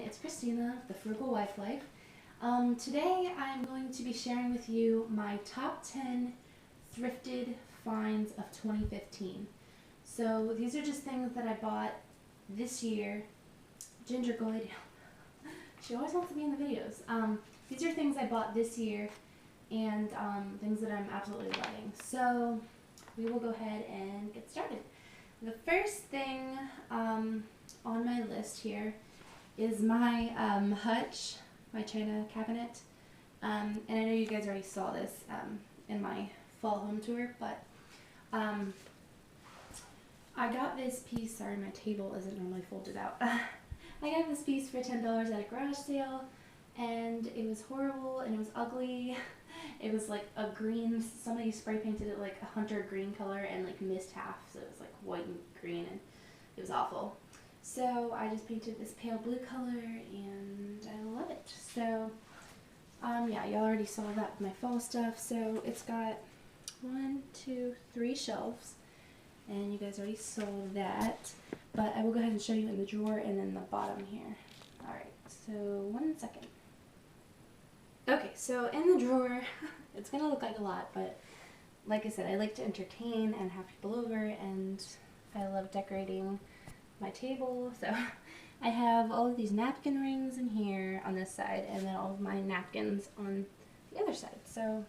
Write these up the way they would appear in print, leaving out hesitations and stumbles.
it's Christina, the Frugal Wife Life. Today I'm going to be sharing with you my top 10 thrifted finds of 2015. So these are just things that I bought this year. Ginger, go lay down. She always wants to be in the videos. These are things I bought this year and things that I'm absolutely loving. So we will go ahead and get started. The first thing on my list here is my hutch, my china cabinet. And I know you guys already saw this in my fall home tour, but I got this piece. Sorry, my table isn't normally folded out. I got this piece for $10 at a garage sale, and it was horrible and it was ugly. It was like a green, somebody spray painted it like a hunter green color and like missed half, so it was like white and green, and it was awful. So I just painted this pale blue color and I love it. So yeah, y'all already saw that with my fall stuff. So it's got 1, 2, 3 shelves, and you guys already saw that, but I will go ahead and show you in the drawer and then the bottom here. Alright, so 1 second. Okay, so in the drawer, it's going to look like a lot, but like I said, I like to entertain and have people over, and I love decorating my table. So I have all of these napkin rings in here on this side, and then all of my napkins on the other side. So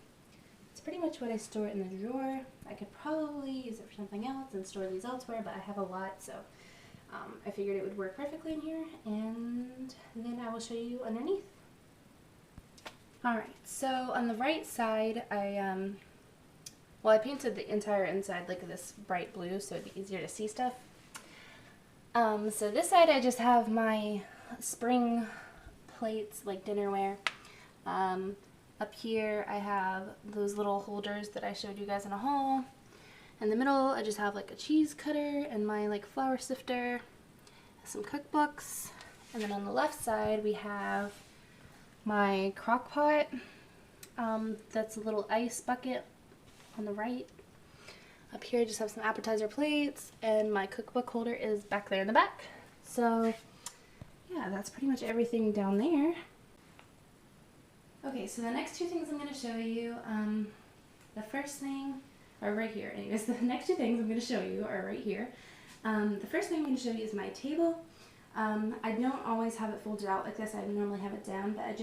it's pretty much what I store in the drawer. I could probably use it for something else and store these elsewhere, but I have a lot, so I figured it would work perfectly in here, and then I will show you underneath. Alright, so on the right side, I painted the entire inside like this bright blue so it'd be easier to see stuff. So this side I just have my spring plates, like dinnerware. Up here I have those little holders that I showed you guys in a haul. In the middle I just have like a cheese cutter and my like flour sifter, some cookbooks, and then on the left side we have my crock pot. That's a little ice bucket on the right. Up here I just have some appetizer plates, and my cookbook holder is back there in the back. So yeah, that's pretty much everything down there. Okay, so the next two things I'm going to show you, the first thing, or right here, anyways, the next two things I'm going to show you are right here. The first thing I'm going to show you is my table. I don't always have it folded out like this. I normally have it down, but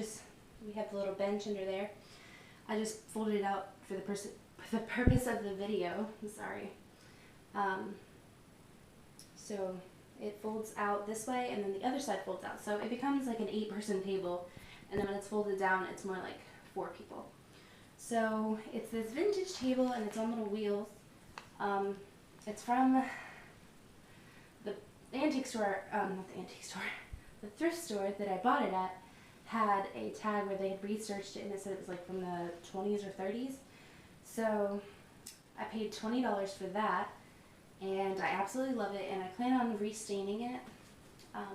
we have the little bench under there. I just folded it out for the purpose of the video. I'm sorry. So it folds out this way, and then the other side folds out. So it becomes like an 8-person table, and then when it's folded down, it's more like 4 people. So it's this vintage table, and it's on little wheels. It's from the antique store, not the antique store, the thrift store that I bought it at had a tag where they had researched it, and it said it was like from the 20s or 30s. So I paid $20 for that, and I absolutely love it, and I plan on restaining it. I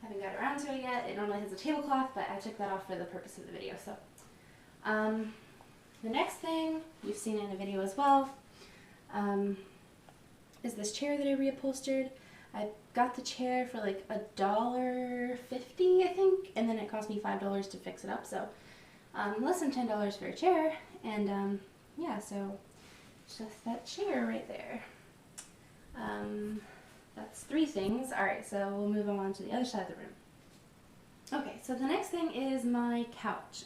haven't got around to it yet. It normally has a tablecloth, but I took that off for the purpose of the video. So the next thing you've seen in a video as well is this chair that I reupholstered. I got the chair for like $1.50, I think, and then it cost me $5 to fix it up, so less than $10 for a chair, and yeah, so it's just that chair right there. That's 3 things. Alright, so we'll move on to the other side of the room. Okay, so the next thing is my couch.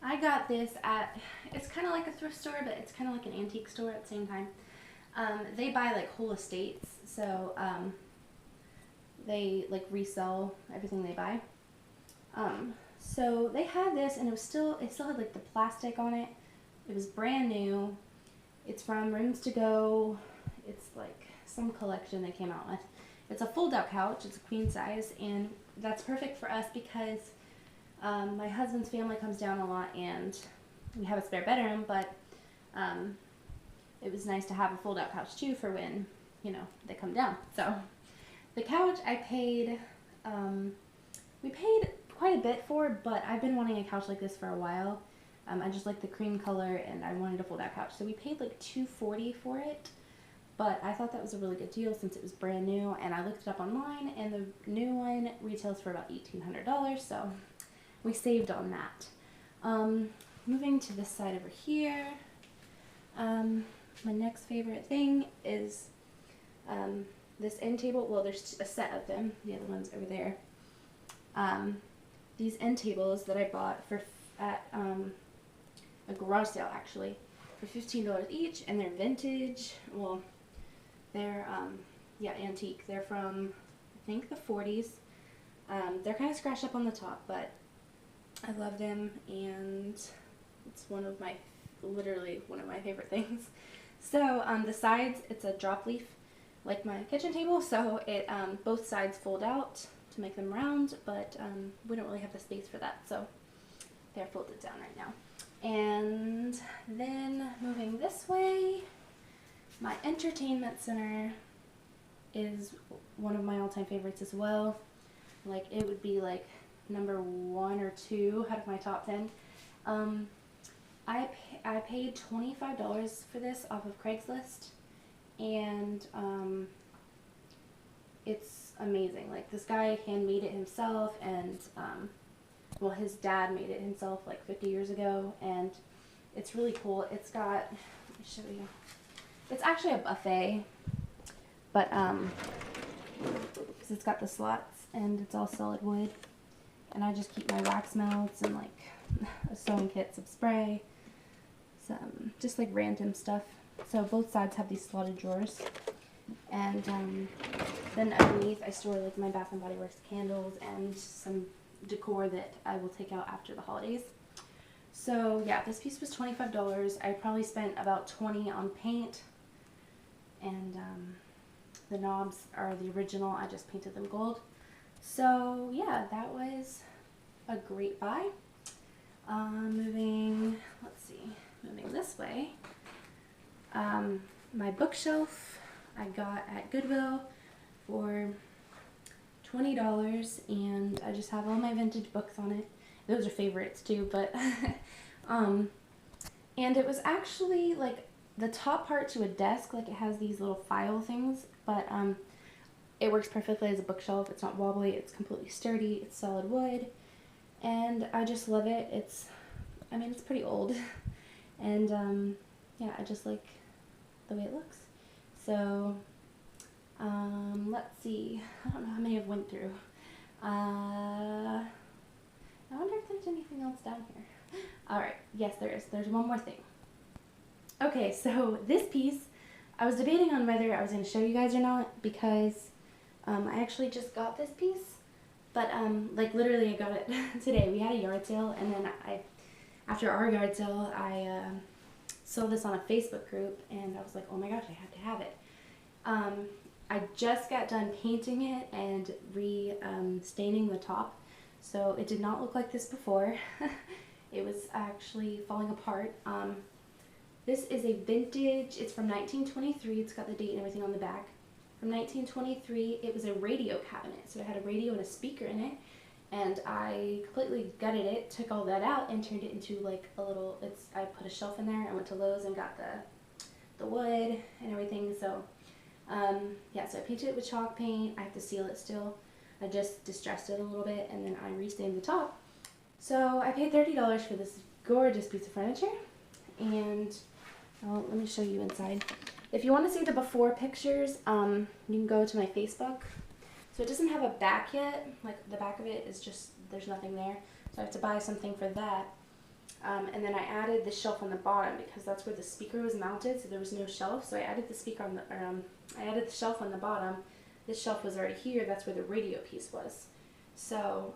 I got this at, it's kind of like a thrift store, but it's kind of like an antique store at the same time. They buy like whole estates, so they like resell everything they buy. So they had this, and it still had like the plastic on it. It was brand new. It's from Rooms to Go. It's like some collection they came out with. It's a fold-out couch. It's a queen size, and that's perfect for us because my husband's family comes down a lot, and we have a spare bedroom, but it was nice to have a fold-out couch too for when, you know, they come down. So the couch we paid quite a bit for, but I've been wanting a couch like this for a while. I just like the cream color, and I wanted a fold-out couch, so we paid like $240 for it. but I thought that was a really good deal since it was brand new, and I looked it up online, and the new one retails for about $1,800, so we saved on that. Moving to this side over here, my next favorite thing is this end table. Well, there's a set of them. The other one's over there. These end tables that I bought at a garage sale, actually, for $15 each, and they're vintage. Well, they're yeah, antique. They're from, I think, the 40s. They're kind of scratched up on the top, but I love them, and it's literally one of my favorite things. So the sides, it's a drop leaf like my kitchen table, so it both sides fold out to make them round, but we don't really have the space for that, so they're folded down right now. And then moving this way, my entertainment center is one of my all-time favorites as well. Like, it would be like number 1 or 2 out of my top 10. I paid $25 for this off of Craigslist, and it's amazing. Like, this guy handmade it himself, and well, his dad made it himself like 50 years ago, and it's really cool. It's got, let me show you. It's actually a buffet, but because it's got the slots and it's all solid wood, and I just keep my wax melts and like a sewing kit, some spray, some just like random stuff. So both sides have these slotted drawers, and then underneath I store like my Bath and Body Works candles and some decor that I will take out after the holidays. So yeah, this piece was $25. I probably spent about $20 on paint, and the knobs are the original. I just painted them gold. So yeah, that was a great buy. Moving this way, my bookshelf I got at Goodwill for $20, and I just have all my vintage books on it. Those are favorites too, but and it was actually like the top part to a desk. Like, it has these little file things, but it works perfectly as a bookshelf. It's not wobbly, it's completely sturdy, it's solid wood, and I just love it. It's pretty old, and yeah, I just like the way it looks. So let's see, I don't know how many I've went through. I wonder if there's anything else down here. Alright, yes there is. There's one more thing. Okay, so this piece, I was debating on whether I was going to show you guys or not, because I actually just got this piece, but like literally I got it today. We had a yard sale, and then after our yard sale, I saw this on a Facebook group, and I was like, oh my gosh, I have to have it. I just got done painting it and staining the top, so it did not look like this before. It was actually falling apart. This is a vintage, it's from 1923, it's got the date and everything on the back. From 1923, it was a radio cabinet, so it had a radio and a speaker in it, and I completely gutted it, took all that out, and turned it into like a little, I put a shelf in there. I went to Lowe's and got the wood and everything, so yeah, so I painted it with chalk paint. I have to seal it still. I just distressed it a little bit, and then I restained the top. So I paid $30 for this gorgeous piece of furniture, and let me show you inside. If you want to see the before pictures, you can go to my Facebook. So it doesn't have a back yet. Like, the back of it is just, there's nothing there. So I have to buy something for that. And then I added the shelf on the bottom because that's where the speaker was mounted, so there was no shelf. So I added the speaker on the, I added the shelf on the bottom. This shelf was already here. That's where the radio piece was. So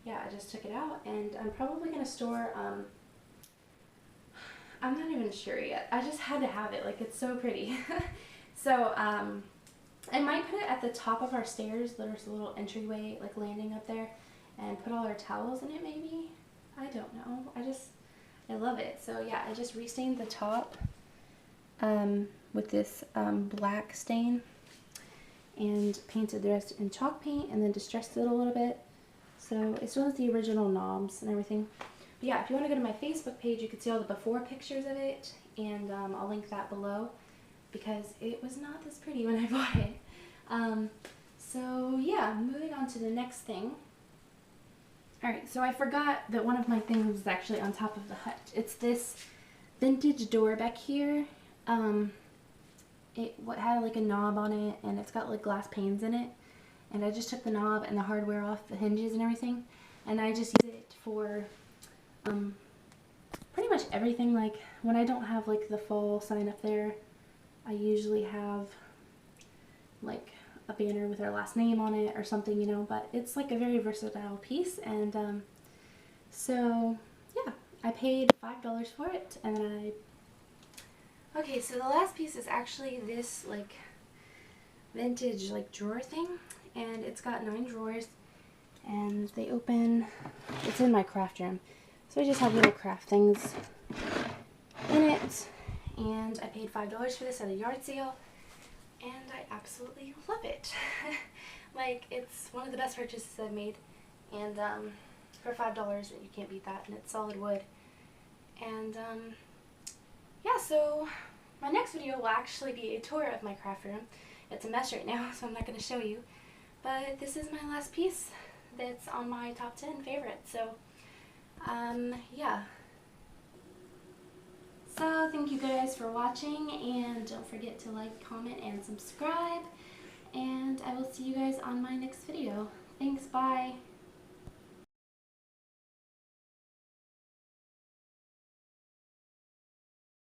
yeah, I just took it out, and I'm probably gonna store. I'm not even sure yet. I just had to have it. Like, it's so pretty. So I might put it at the top of our stairs. There's a little entryway, like landing up there, and put all our towels in it maybe. I don't know. I love it. So yeah, I just restained the top with this black stain, and painted the rest in chalk paint, and then distressed it a little bit. So it still has the original knobs and everything. But yeah, if you want to go to my Facebook page, you can see all the before pictures of it, and I'll link that below. because it was not this pretty when I bought it. So yeah, moving on to the next thing. Alright, so I forgot that one of my things was actually on top of the hutch. It's this vintage door back here. It had like a knob on it, and it's got like glass panes in it. And I just took the knob and the hardware off the hinges and everything, and I just use it for pretty much everything. Like when I don't have like the fall sign up there, I usually have like a banner with our last name on it or something, you know, but it's like a very versatile piece. And so yeah, I paid $5 for it. And okay, so the last piece is actually this like vintage like drawer thing, and it's got 9 drawers, and they open, it's in my craft room, so I just have little craft things in it. And I paid $5 for this at a yard sale, and I absolutely love it. Like, it's one of the best purchases I've made, and for $5 you can't beat that, and it's solid wood. And yeah, so my next video will actually be a tour of my craft room. It's a mess right now, so I'm not going to show you, but this is my last piece that's on my top 10 favorites. So yeah. So thank you guys for watching, and don't forget to like, comment, and subscribe, and I will see you guys on my next video. Thanks, bye!